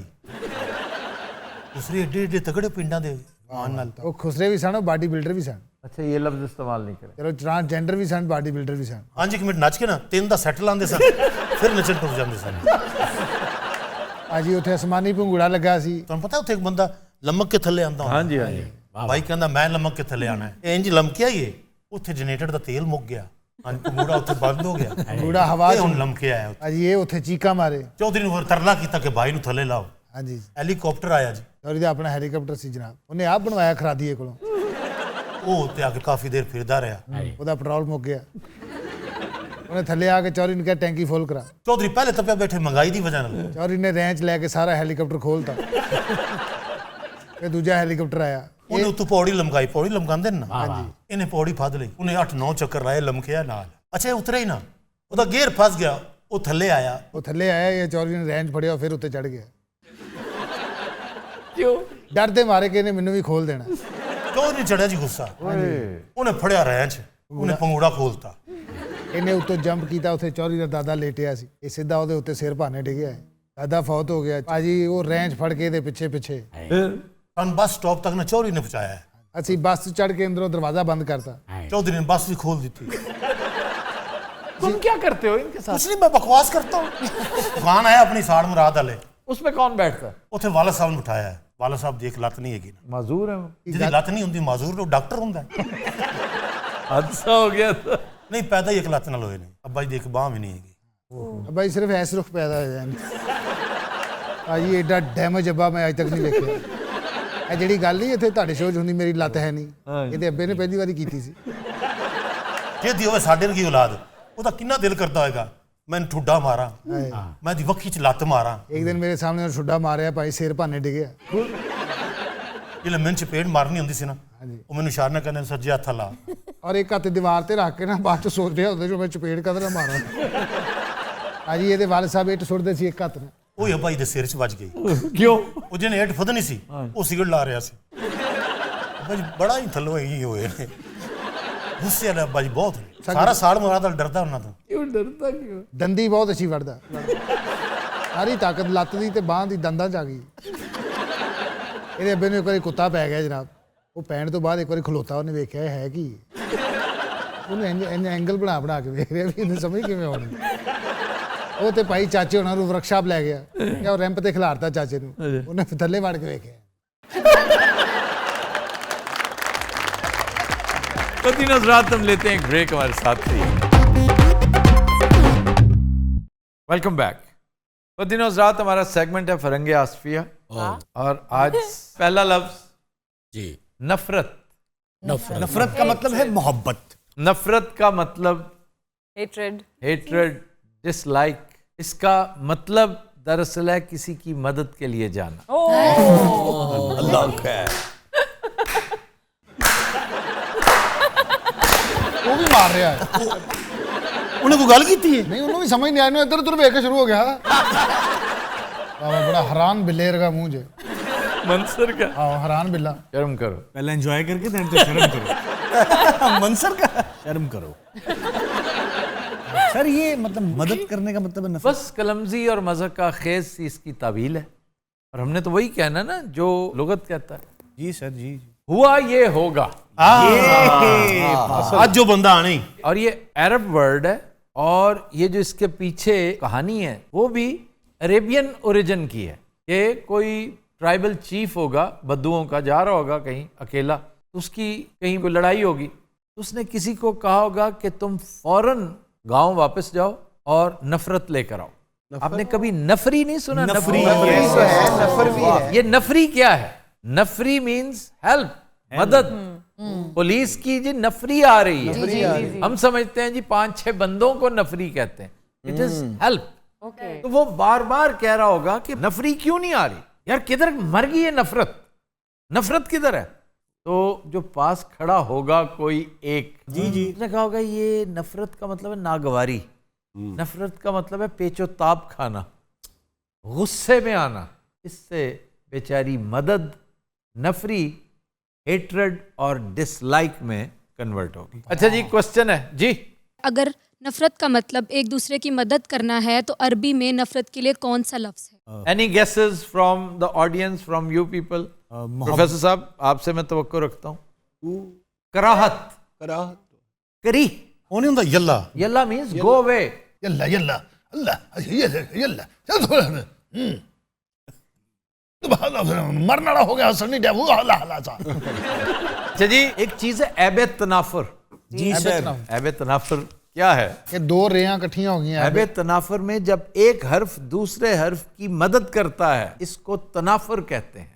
दूसरी एडे एडे तगड़े पिंडां दे मान नाल। ਉਹ ਖੁਸਰੇ ਵੀ ਸਨ, ਬਾਡੀ ਬਿਲਡਰ ਵੀ ਸਨ। अच्छा ये लफ्ज इस्तेमाल नहीं करें। ਚਲੋ ਟ੍ਰਾਂਸਜੈਂਡਰ ਵੀ ਸਨ, ਬਾਡੀ ਬਿਲਡਰ ਵੀ ਸਨ। हाँ जी, एक मिनट नच के ना 3 ਦਾ ਸੈੱਟ ਲਾਉਂਦੇ ਸਨ, ਫਿਰ ਨੱਚਣ ਟੁੱਟ ਜਾਂਦੇ ਸਨ। ਭਾਜੀ ਉੱਥੇ ਅਸਮਾਨੀ ਭੰਗੂੜਾ ਲੱਗਾ ਸੀ। ਤੁਹਾਨੂੰ ਪਤਾ ਉੱਥੇ ਇੱਕ ਬੰਦਾ ਲਮਕ ਕੇ ਥੱਲੇ ਆਂਦਾ ਹੁੰਦਾ। हाँ जी हाँ जी। ਬਾਈ ਕਹਿੰਦਾ ਮੈਂ ਲਮਕ ਕੇ ਥੱਲੇ ਆਣਾ ਹੈ, ਇੰਜ ਲਮਕਿਆ ਹੀ ਉੱਥੇ ਜਨਰੇਟਰ ਦਾ ਤੇਲ ਮੁੱਕ ਗਿਆ, ਭੰਗੂੜਾ ਉੱਥੇ ਬੰਦ ਹੋ ਗਿਆ, ਭੰਗੂੜਾ ਹਵਾ ਇਹ ਚ ਹੁਣ ਲਮਕਿਆ ਆਇਆ। ਭਾਜੀ ਇਹ ਉੱਥੇ ਚੀਕਾਂ ਮਾਰੇ। ਚੌਧਰੀ ਨੂੰ ਫਿਰ ਤਰਲਾ ਕੀਤਾ ਕਿ ਬਾਈ ਨੂੰ ਥੱਲੇ ਲਾਓ। ਹਾਂਜੀ, ਹੈਲੀਕਾਪਟਰ ਆਇਆ ਜੀ, ਚੌਧਰੀ ਦਾ ਆਪਣਾ ਹੈਲੀਕਾਪਟਰ ਸੀ ਜਨਾਬ, ਉਹਨੇ ਆਪ ਬਣਵਾਇਆ ਖਰਾਦੀਏ ਕੋਲੋਂ। ਉਹ ਉੱਤੇ ਆ ਕੇ ਕਾਫੀ ਦੇਰ ਫਿਰਦਾ ਰਿਹਾ। ਉਹਦਾ ਪੈਟਰੋਲ ਮੁੱਕ ਗਿਆ, ਉਹਨੇ ਥੱਲੇ ਆ ਕੇ ਚੌਧਰੀ ਨੂੰ ਕਿਹਾ ਟੈਂਕੀ ਫੁੱਲ ਕਰਾ। ਚੌਧਰੀ ਪਹਿਲੇ ਤੱਪਿਆ ਬੈਠੇ ਮਹਿੰਗਾਈ ਦੀ ਵਜ੍ਹਾ ਨਾਲ। ਚੌਧਰੀ ਨੇ ਰੈਂਚ ਲੈ ਕੇ ਸਾਰਾ ਹੈਲੀਕਾਪਟਰ ਖੋਲਤਾ, ਫਿਰ ਦੂਜਾ ਹੈਲੀਕਾਪਟਰ ਆਇਆ। ਉਹਨੇ ਉੱਤੋਂ ਪੌੜੀ ਲਮਕਾਈ, ਪੌੜੀ ਲਮਕਾਉਂਦੇ ਨੇ ਨਾ, ਹਾਂਜੀ, ਇਹਨੇ ਪੌੜੀ ਫੜ ਲਈ, ਉਹਨੇ 8-9 ਚੱਕਰ ਲਾਏ, ਲਮਕਿਆ ਨਾਲ। ਅੱਛਾ ਇਹ ਉਤਰਿਆ ਹੀ ਨਾ, ਉਹਦਾ ਗੇਅਰ ਫਸ ਗਿਆ, ਉਹ ਥੱਲੇ ਆਇਆ। ਉਹ ਥੱਲੇ ਆਇਆ, ਇਹ ਚੌਧਰੀ ਨੇ ਰੈਂਚ ਫੜਿਆ, ਫਿਰ ਉੱਤੇ ਚੜ ਗਿਆ। क्यों? ਡਰਦੇ ਮਾਰੇ ਕਿ ਇਹਨੇ ਮੈਨੂੰ ਵੀ ਖੋਲ ਦੇਣਾ। ਚੌਧਰੀ ਚੜਿਆ ਜੀ ਗੁੱਸਾ, ਉਹਨੇ ਫੜਿਆ ਰੈਂਚ, ਉਹਨੇ ਪੰਗੂੜਾ ਖੋਲਤਾ। ਇਹਨੇ ਉੱਤੋਂ ਜੰਪ ਕੀਤਾ, ਉੱਥੇ ਚੌਧਰੀ ਦਾ ਦਾਦਾ ਲੇਟਿਆ ਸੀ, ਇਹ ਸਿੱਧਾ ਉਹਦੇ ਉੱਤੇ ਸਿਰ ਭਾਨੇ ਡਿੱਗਿਆ। ਦਾਦਾ ਫੌਤ ਹੋ ਗਿਆ। ਭਾਜੀ ਉਹ ਰੈਂਚ ਫੜ ਕੇ ਇਹਦੇ ਪਿੱਛੇ ਪਿੱਛੇ ਸਾਨੂੰ ਬੱਸ ਸਟਾਪ ਤੱਕ ਨਾ ਚੌਧਰੀ ਨੇ ਪਹੁੰਚਾਇਆ। ਅਸੀਂ ਬੱਸ ਚੜ ਕੇ ਅੰਦਰੋਂ ਦਰਵਾਜ਼ਾ ਬੰਦ ਕਰਤਾ। चौधरी ने बस भी खोल दी थी। तुम क्या करते हो इनके साथ? कुछ नहीं, मैं बकवास करता हूँ। दुकान आया अपनी साड़ मुराद वाले, उसमें कौन बैठता है? उसे वाला साहब ने बिठाया है। वाला साहब ਦੀ ਇੱਕ ਲੱਤ ਨਹੀਂ ਹੈਗੀ ਨਾ, माजूर है वो। ਜਿਹਦੀ ਲੱਤ ਨਹੀਂ ਹੁੰਦੀ ਮਾਜ਼ੂਰ ਉਹ ਡਾਕਟਰ ਹੁੰਦਾ ਹੈ। हादसा हो गया था। ਨਹੀਂ ਪੈਦਾ ਹੀ ਇੱਕ ਲੱਤ ਨਾਲ ਹੋਏ ਨੇ, ਅੱਬਾ ਜੀ ਦੀ ਇੱਕ ਬਾਂਹ ਵੀ ਨਹੀਂ ਹੈਗੀ। ਭਾਈ ਸਿਰਫ ਐਸ ਰੁਖ ਪੈਦਾ ਹੋ ਜਾਣ। ਭਾਜੀ ਐਡਾ ਡੈਮੇਜ ਅੱਬਾ ਮੈਂ ਅੱਜ ਤੱਕ ਨਹੀਂ ਵੇਖਿਆ। ਇਹ ਜਿਹੜੀ ਗੱਲ ਨਹੀਂ ਇੱਥੇ ਤੁਹਾਡੇ ਸ਼ੋਅ 'ਚ ਹੁੰਦੀ ਮੇਰੀ ਲੱਤ ਹੈ ਨਹੀਂ, ਇਹਦੇ ਅੱਬੇ ਨੇ ਪਹਿਲੀ ਵਾਰੀ ਕੀਤੀ ਸੀ। ਜੇ ਦੀ ਹੋਵੇ ਸਾਡੇ ਵਰਗੀ ਔਲਾਦ, ਉਹਦਾ ਕਿੰਨਾ ਦਿਲ ਕਰਦਾ ਹੋਏਗਾ मैं ठुड्डा मारा, मैं दी वक्खी च लत्त मारा। एक दिन मेरे सामने ठुड्डा मारिया भाई, सिर भाने डिगया। जिल्ले मैंने चपेट मारनी होंदी सी ना, वो मैनूं इशारा करदे सज्जे हत्थ ला, और एक हत्थ दीवार ते रख के ना बाद च सोच रहा होंदा जो मैं चपेट कद ना मारा। हाजी ये वाल साहब इट सुटदे सी एक हत्थ ने, ਉਹ ਹੀ ਭਾਈ ਦੇ ਸਿਰ 'ਚ ਵੱਜ ਗਈ। ਕਿਉਂ? ਉਹ ਜਿਹਨੇ ਹੇਠ ਫਦਨੀ ਸੀ ਉਹ ਸਿਗਰਟ ਲਾ ਰਿਹਾ ਸੀ। ਭਾਈ ਬੜਾ ਹੀ ਥੱਲੋਂ ਹੀ ਹੋਏ ਨੇ, ਗੁੱਸੇ ਵਾਲਾ ਭਾਈ ਬਹੁਤ। ਸਾਰਾ ਸਾਲ ਮੁਰਾਦ ਡਰਦਾ ਉਹਨਾਂ ਤੋਂ। क्यों डरता क्यों? दंदी बहुत अच्छी वड़दा, सारी ताकत लत्त दी ते बांह दी दंदां च आ गई। ਇਹਦੇ ਅੱਬੇ ਨੂੰ ਇੱਕ ਵਾਰੀ ਕੁੱਤਾ ਪੈ ਗਿਆ ਜਨਾਬ, ਉਹ ਪੈਣ ਤੋਂ ਬਾਅਦ ਇੱਕ ਵਾਰੀ ਖਲੋਤਾ, ਉਹਨੇ ਵੇਖਿਆ ਹੈ ਕੀ, ਉਹਨੇ ਇੰਨੇ ਐਂਗਲ ਬਣਾ ਕੇ ਵੇਖ ਰਿਹਾ ਵੀ ਇਹਨੂੰ ਸਮਝ ਕਿਵੇਂ ਆਉਣੀ। ਉਹ ਤੇ ਭਾਈ ਚਾਚੇ ਉਹਨਾਂ ਨੂੰ ਵਰਕਸ਼ਾਪ ਲੈ ਗਿਆ, ਜਾਂ ਉਹ ਰੈਂਪ ਤੇ ਖਿਲਾਰਤਾ ਚਾਚੇ ਨੂੰ, ਉਹਨੇ ਥੱਲੇ ਵੜ ਕੇ ਵੇਖਿਆ। पति नज़रात हम लेते हैं एक ब्रेक, हमारे साथ थी। Welcome back. पति नज़रात हमारा सेगमेंट है फरंगे आसफिया, और आज पहला लफ्ज जी नफरत। नफरत का मतलब है मोहब्बत। नफरत का मतलब हेट्रेड, हेट्रेड, डिसलाइक। इसका मतलब दरअसल है किसी की मदद के लिए जाना। अल्लाह खैर। ਉਹ ਵੀ ਮਾਰ ਰਿਹਾ ਹੈ, ਉਹਨੇ ਕੋਈ ਗੱਲ ਕੀਤੀ ਹੈ? ਨਹੀਂ ਉਹਨੂੰ ਵੀ ਸਮਝ ਨਹੀਂ ਆਇਆ, ਇੱਧਰ ਉੱਧਰ ਵੇਖ ਕੇ ਸ਼ੁਰੂ ਹੋ ਗਿਆ। बड़ा हैरान बिल्ले का मुंह जे मंसर का। हाँ हैरान बिल्ला। शर्म करो, पहले एंजॉय करके देन तो शर्म करो। मंसर का शर्म करो। सर ये मतलब मदद करने का मतलब है बस कलमजी और मज़हक का खेज सी इसकी तावील है, और हमने तो वही कहना ना जो लुगत कहता है। जी सर जी। हुआ ये होगा, आज जो बंदा आने ही। और ये अरब वर्ड है, और ये जो इसके पीछे कहानी है वो भी अरेबियन ओरिजिन की है। ये कोई ट्राइबल चीफ होगा बद्दुओं का, जा रहा होगा कहीं अकेला, तो उसकी कहीं कोई लड़ाई होगी, तो उसने किसी को कहा होगा कि तुम फौरन गांव वापस जाओ और नफरत लेकर आओ। आपने कभी नफरी नहीं सुना? नफरी नफर भी है। ये नफरी क्या है? नफरी मीन्स हेल्प, मदद। पुलिस की जी नफरी आ रही है, हम समझते हैं जी 5-6 बंदों को नफरी कहते हैं, इट इज हेल्प। तो वो बार बार कह रहा होगा कि नफरी क्यों नहीं आ रही यार, किधर मर गई है नफरत, नफरत किधर है? तो जो पास खड़ा होगा कोई एक, जी उसने कहा होगा ये नफरत का मतलब है नागवारी, नफरत का मतलब है पेचोताप खाना, गुस्से में आना। इससे बेचारी मदद, नफरी, हेट्रेड और डिसलाइक में कन्वर्ट होगी। अच्छा जी, क्वेश्चन है जी। अगर नफरत का मतलब एक दूसरे की मदद करना है तो अरबी में नफरत के लिए कौन सा लफ्ज है? Any guesses from the audience, from you people? Professor साहब, आपसे मैं तवक्को रखता हूँ। कराहत, कराहत, करी ਉਹ ਨਹੀਂ ਹੁੰਦਾ ਯੱਲਾ। यल्ला मीन्स गो अवे। ਯੱਲਾ ਯੱਲਾ ਅੱਲਾ ਯੱਲਾ ਚੱਲ ਥੋੜਾ मरने वाला हो गया, सन्नी डे वो हला हला सा। अच्छा जी, एक चीज है ऐबे तनाफर। जी सर। ऐबे तनाफर क्या है? ये दो रेयां इकट्ठियां हो गई हैं। ऐबे तनाफर में जब एक हर्फ दूसरे हर्फ की मदद करता है, इसको तनाफर कहते हैं।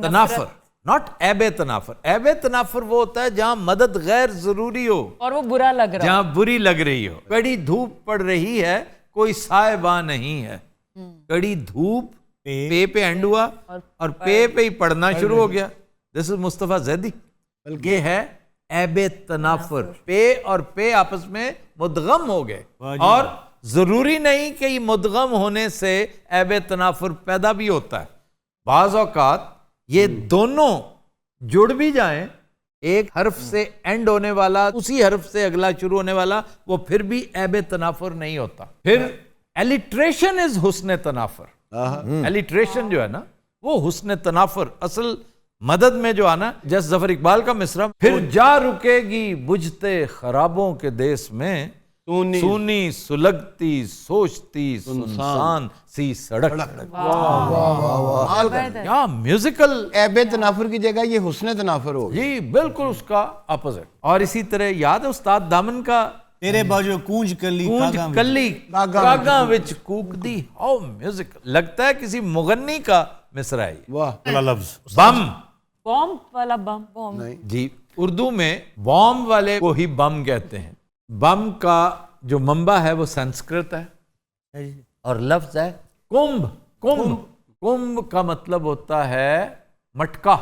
तनाफर, नॉट ऐबे तनाफर। ऐबे तनाफर वो होता है जहां मदद गैर जरूरी हो और वो बुरा लग रहा जहां बुरी लग रही हो। कड़ी धूप पड़ रही है, कोई सायबा नहीं है। कड़ी धूप, पे पे एंड हुआ और पे ही पढ़ना शुरू हो गया। This is Mustafa Zaidi. ये है ऐबे तनाफर। पे और पे आपस में मुदगम हो गए, और जरूरी नहीं कि ये मुदगम होने से ऐबे तनाफर पैदा भी होता है। बाज़ औकात ये दोनों जुड़ भी जाएं, एक हर्फ से एंड होने वाला उसी हर्फ से अगला शुरू होने वाला, वो फिर भी ऐबे तनाफर नहीं होता। फिर एलिट्रेशन इज हुस्न तनाफर। एलिट्रेशन जो है ना, वो हुस्न तनाफर। असल मदद में जो आना, जैसे जफर इकबाल का मिसरा, फिर जा रुकेगी बुझते खराबों के देश में, सुनी सुलगती सोचती सुनसान सी सड़क। क्या म्यूजिकल। ऐबे तनाफर की जगह ये हुस्न तनाफर हो जी, बिल्कुल उसका अपोजिट। और इसी तरह याद है उस्ताद दामन का, तेरे बाजू कूंज कली कागा विच कूकदी। How musical. लगता है किसी मुगन्नी का मिसरा है। वाह। लफ्ज बम, बॉम्ब वाला बम। जी, उर्दू में बॉम्ब वाले को ही बम कहते हैं। बम का जो मंबा है वो संस्कृत है और लफ्ज है कुंभ। कुंभ, कुंभ का मतलब होता है मटका,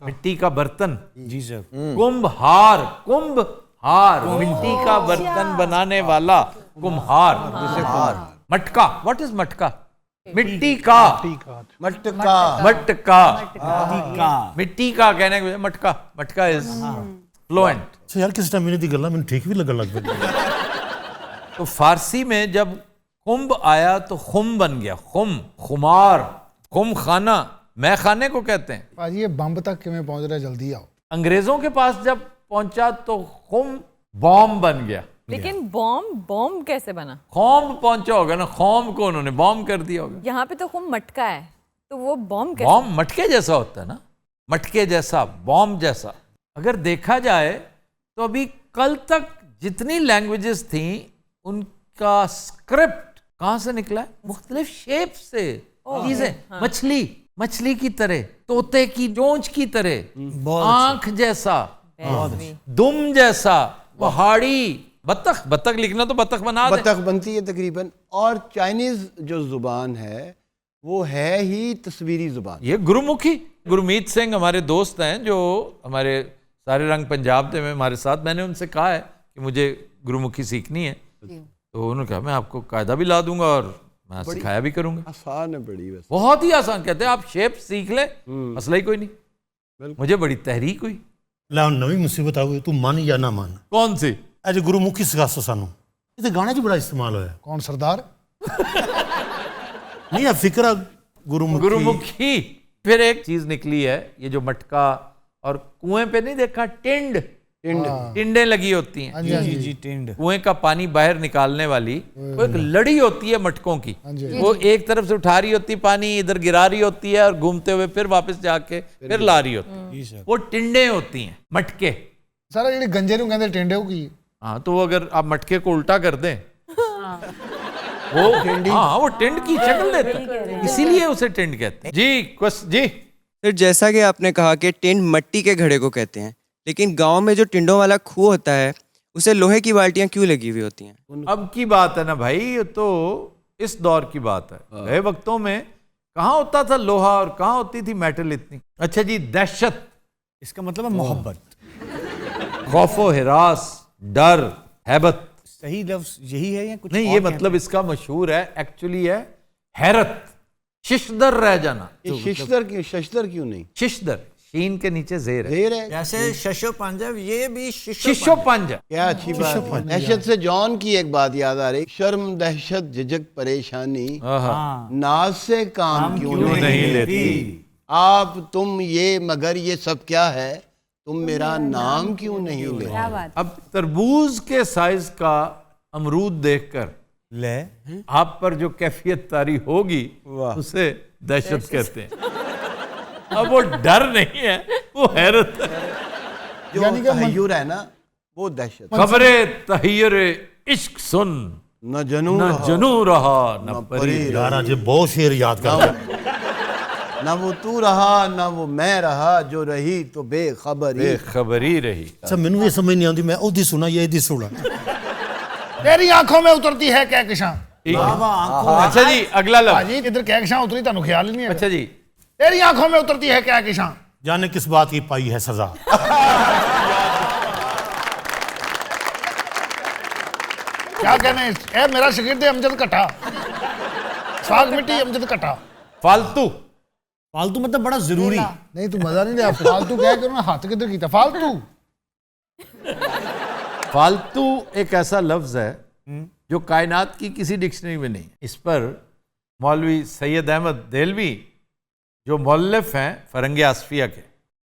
मिट्टी का बर्तन। जी सर। कुंभ हार, कुंभ हार, मिट्टी का बर्तन बनाने वाला कुम्हार। मटका, व्हाट इज मटका? मिट्टी का। मटका, मटका, मिट्टी का कहने के मटका। मटका इज फ्लुएंट। अच्छा यार, किस टाइम दी गल्ला मैंने ठीक भी लगन लग गई। तो फारसी में जब खुम्ब आया तो खुम बन गया। खुम, खुमार, खुम खाना, मैं खाने को कहते हैं। पाजी ये बम्ब तक किमें पहुंच रहा है, जल्दी आओ। अंग्रेजों के पास जब पहुंचा तो खुम बॉम्ब बन गया। लेकिन बॉम्ब कैसे बना? खौम पहुंचा होगा ना, खौम को उन्होंने बॉम्ब कर दिया होगा। यहाँ पे तो खुम मटका है, तो वो बॉम्ब कैसे? बॉम्ब मटके जैसा होता है ना, मटके जैसा, बॉम्ब जैसा। अगर देखा जाए तो अभी कल तक जितनी लैंग्वेजेस थी उनका स्क्रिप्ट कहां से निकला है? मुख्तलिफ शेप से चीजें। मछली, मछली की तरह, तोते की चोंच की तरह, आंख जैसा, दुम जैसा, पहाड़ी, बतख। बतख लिखना तो बतख बना दे। बतख बनती है तकरीबन। और चाइनीज जो जुबान है वो है ही तस्वीरी जुबान। ये गुरुमुखी। गुरमीत सिंह हमारे दोस्त हैं जो हमारे सारे रंग पंजाब थे में हमारे साथ। मैंने उनसे कहा है कि मुझे गुरुमुखी सीखनी है, तो उन्होंने कहा मैं आपको कायदा भी ला दूंगा और मैं सिखाया भी करूंगा। आसान है बड़ी, वैसे बहुत ही आसान। कहते हैं आप शेप सीख ले, मसला ही कोई नहीं। मुझे बड़ी तहरीक हुई। ला नवी मुसीबत आ गई, तू मान या ना मान। कौन सी? अज गुरुमुखी सिखासो सानू। ये गाने च बड़ा इस्तेमाल होया। कौन सरदार? नहीं है फिक्र गुरुमुखी। गुरुमुखी। फिर एक चीज निकली है, ये जो मटका और कुएं पे नहीं देखा टिंड, टिंडे लगी होती हैं। जी टिंड। कुएं का पानी बाहर निकालने वाली वो एक लड़ी होती है मटकों की। वो एक तरफ से उठा रही होती पानी, इधर गिरा रही होती है और घूमते हुए फिर वापस जाके फिर ला रही होती है। वो टिंडे होती हैं, मटके। सारा जेडी गंजे नूं कहंदे टिंडे हो की। हाँ, तो अगर आप मटके को उल्टा कर दें वो हाँ, वो टिंड की शक्ल देता है, इसीलिए उसे टिंड कहते हैं। जी फिर जैसा कि आपने कहा कि टिंड मट्टी के घड़े को कहते हैं, लेकिन गांव में जो टिंडों वाला खूह होता है उसे लोहे की बाल्टियां क्यों लगी हुई होती हैं? अब की बात है ना भाई, ये तो इस दौर की बात है। गए वक्तों में कहाँ होता था लोहा और कहाँ होती थी मेटल इतनी। अच्छा जी, दहशत, इसका मतलब है मोहब्बत, खौफो हिरास, डर, हैबत। सही लफ्ज यही है या कुछ नहीं? ये मतलब इसका मशहूर है, एक्चुअली है हैरत, शिशदर रह जाना। शिशदर क्यों? शशदर क्यों नहीं? शिशदर, शीन के नीचे जेर है। जेर है जैसे शशो पंज है, ये भी शिशो पंज है। क्या अच्छी बात है। दहशत से जॉन की एक बात याद आ रही, शर्म दहशत झिझक परेशानी नाज से काम क्यों नहीं लेती, आप तुम ये मगर ये सब क्या है, तुम मेरा नाम क्यों नहीं लेते। अब तरबूज के साइज का अमरूद देखकर ले आप पर जो कैफियत तारी होगी उसे दहशत कहते हैं। अब वो डर नहीं है, वो हैरत है। जो तहय्युर है ना वो दहशत। खबरे तहय्युर इश्क सुन, न जनू रहा न परी। यार आज बहुत शेर याद कर, ना वो तू रहा ना वो मैं रहा, जो रही तो बेखबरी रही। अच्छा मैनू ये समझ नहीं आती, मैं ओदी सुना ये एदी सुना। तेरी आंखों में उतरती है कहकशां। अच्छा जी अगला लफ्ज। जी इधर कहकशां उतरी, तानू ख्याल ही नहीं है। अच्छा जी, तेरी आंखों में उतरती है कहकशां। जाने किस बात की पाई है सजा। क्या कहने, ए मेरा शागिर्द अमजद कटा, साग मिट्टी अमजद कटा। फालतू फालतू मतलब बड़ा जरूरी नहीं, तू मजा नहीं लिया। फालतू कह के उन्होंने हाथ किधर किया फालतू। फालतू एक ऐसा लफ्ज है जो कायनात की किसी डिक्शनरी में नहीं। इस पर मौलवी सैयद अहमद देलवी जो मौलफ हैं फरंग आसफिया के,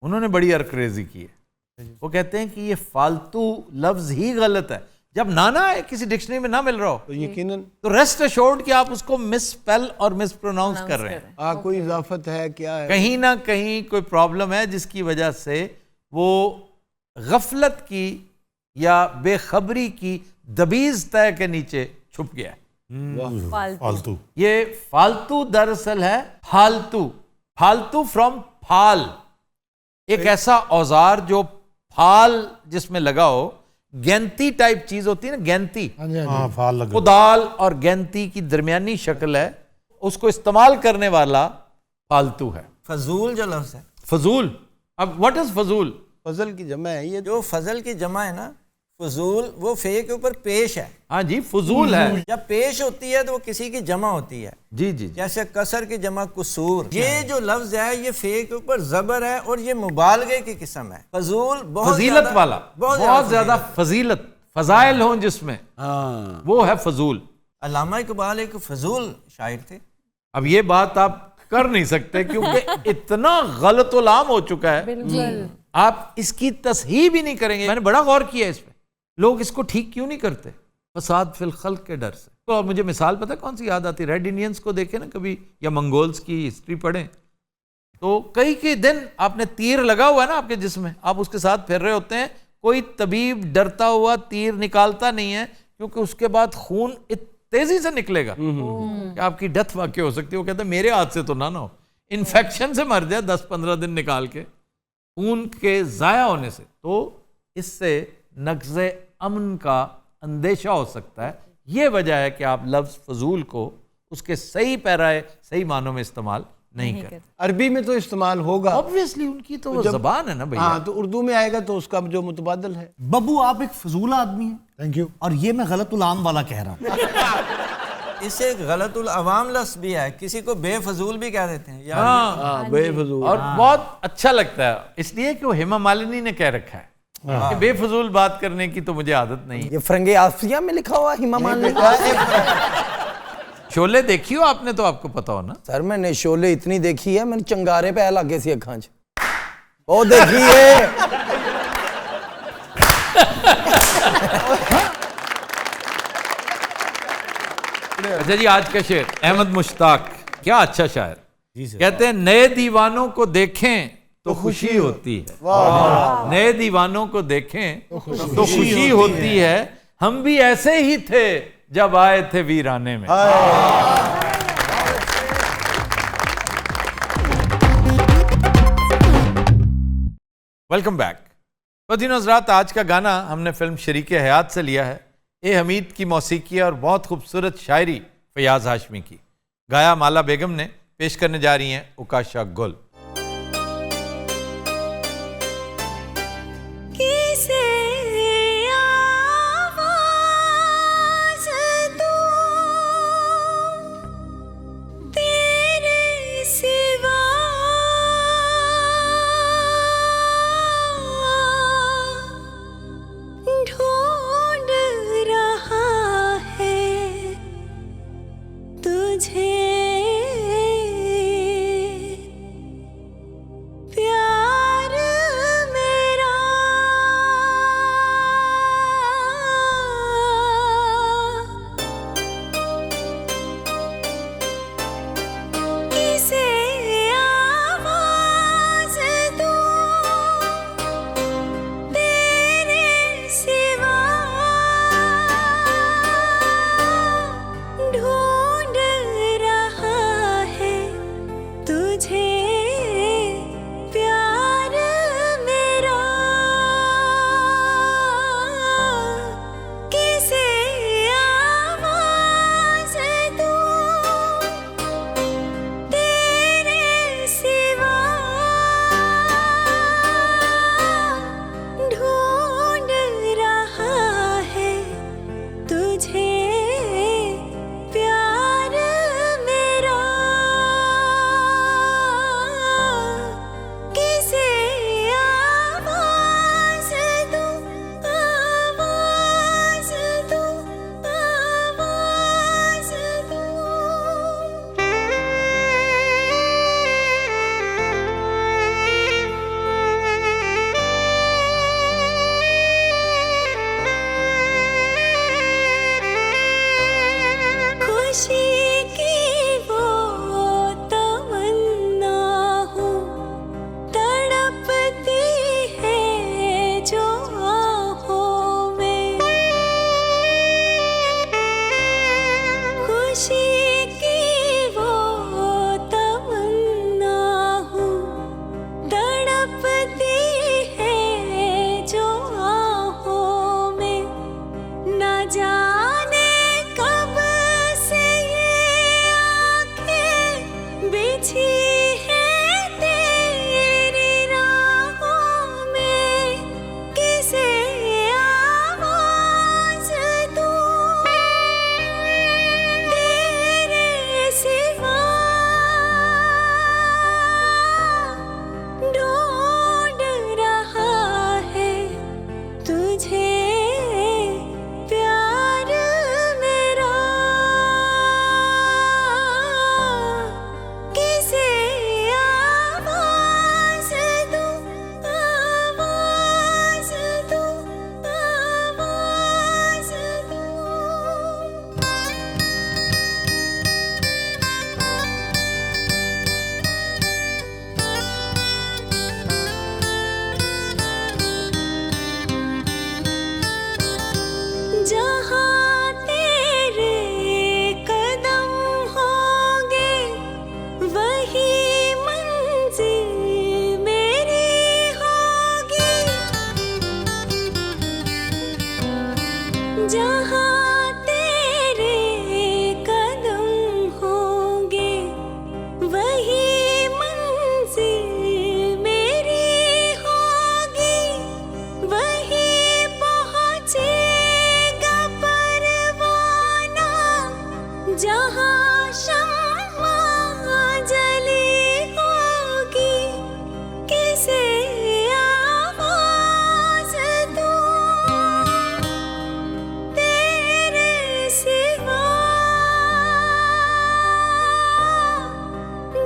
उन्होंने बड़ी अरकरेजी की है। वो कहते हैं कि ये फालतू लफ्ज ही गलत है। जब नाना है किसी डिक्शनरी में ना मिल रहा हो तो यकीनन तो रेस्ट एश्योर्ड कि आप उसको मिसस्पेल और मिसप्रोनाउंस कर रहे हैं। कोई इजाफत है क्या है, कहीं ना कहीं कोई प्रॉब्लम है जिसकी वजह से वो गफलत की या बेखबरी की दबीज तय के नीचे छुप गया है। फालतू, ये फालतू दरअसल है फालतू। फालतू फ्रॉम फाल, एक ऐसा औजार जो फाल जिसमें लगा हो, गैंती टाइप चीज होती है ना, गैंती। हाँ, फाल लगा। कुदाल और गैंती की दरमियानी शक्ल है, उसको इस्तेमाल करने वाला फालतू है। फजूल जो लफ्ज है, फजूल। अब व्हाट इज फजूल? फजल की जमा है ये। जो फजल की जमा है ना, फजूल वो फे के ऊपर पेश है। हाँ जी, फजूल है। जब पेश होती है तो वो किसी की जमा होती है। जी जी, जैसे कसर की जमा कुसूर। ये जो लफ्ज है ये फे के ऊपर जबर है और ये मुबालगे की किस्म है। फजूल बहुत फजीलत वाला, बहुत ज्यादा फजीलत, फजाइल हो जिसमें, वो है फजूल। अल्लामा इकबाल एक फजूल शायर थे। अब ये बात आप कर नहीं सकते क्योंकि इतना गलतुलाम हो चुका है, आप इसकी तस्हीह भी नहीं करेंगे। मैंने बड़ा गौर किया इस पे, लोग इसको ठीक क्यों नहीं करते? फसाद फिल खल्क के डर से। तो मुझे मिसाल पता है कौन सी याद आती? रेड इंडियंस को देखे ना कभी, या मंगोल्स की हिस्ट्री पढ़ें तो कई दिन आपने तीर लगा हुआ है ना आपके जिस्म में, आप उसके साथ फिर रहे होते हैं, कोई तबीब डरता हुआ तीर निकालता नहीं है क्योंकि उसके बाद खून तेजी से निकलेगा कि आपकी डेथ वाकई हो सकती है। वो कहता है मेरे हाथ से तो ना हो, इन्फेक्शन से मर जाए 10-15 दिन निकाल के, खून के ज़ाया होने से। तो इससे नक्ज़े अमन का अंदेशा हो सकता है। ये वजह है कि आप लफ्ज़ फजूल को उसके सही पैराए सही मानों में इस्तेमाल नहीं करते। अरबी में तो इस्तेमाल होगा ऑब्वियसली, उनकी तो वो ज़बान है ना भैया। हाँ, तो उर्दू में आएगा तो उसका जो मुतबादल है। बब्बू आप एक फजूल आदमी हैं। Thank you. और ये मैं गलतुल आम वाला कह रहा हूँ। इससे गलतुल अवाम लफ्ज़ भी है, किसी को बेफजूल भी कह देते हैं। हाँ, बेफजूल। और बहुत अच्छा लगता है इसलिए कि वो हेमा मालिनी ने कह रखा है कि बेफजूल बात करने की तो मुझे आदत नहीं है। ये फरंगे आसिया में लिखा हुआ हिमा मालिनी। शोले देखी हो आपने तो आपको पता हो ना। सर मैंने शोले इतनी देखी है, मैंने चंगारे पे लागे सी अखां च वो देखी है। अच्छा जी, आज का शेर अहमद मुश्ताक, क्या अच्छा शायर। कहते हैं नए दीवानों को देखें तो खुशी होती है, नए दीवानों को देखें तो खुशी होती है, हम भी ऐसे ही थे जब आए थे वीराने में। Welcome back. बदीन हज़रात, आज का गाना हमने फिल्म शरीके हयात से लिया है। ए हमीद की मौसीकी और बहुत खूबसूरत शायरी फयाज हाशमी की, गाया माला बेगम ने। पेश करने जा रही हैं उकाशा गुल। तुझे प्यार मेरा किसे आवाज दूं तेरे सिवा ढूंढ रहा है तुझे प्यार मेरा किसे आवाज दूं तेरे सिवा ढूंढ रहा है तुझे प्यार मेरा किसे आवाज दूं आवाज दूं आवाज खुशी की वो तमन्ना हूँ तड़पती है जो आँखों में खुशी की वो तमन्ना हूँ तड़पती है जो आँखों में न जाने कब से ये आँखें बिछी है तेरी राहों में किसे आवाज दूं तेरे सिवा ढूंढ रहा है तुझे प्यार मेरा किसे आवाज दूं आवाज दूं आवाज दूं जहाँ तेरे कदम होंगे वही मंजिल मेरी होगी जहाँ तेरे कदम होंगे वही मंजिल मेरी होगी वही पहुँचेगा परवाना जहाँ शम्मा जली होगी किसे आवाज दूं तेरे सिवा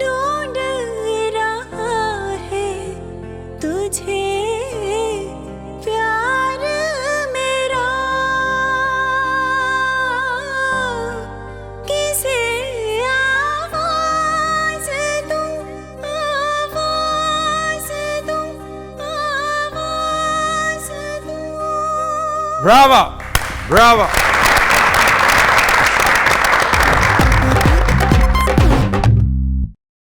ढूंढ रहा है तुझे प्यार मेरा किसे आवाज दूं आवाज दूं आवाज दूं ब्रावो ब्रावो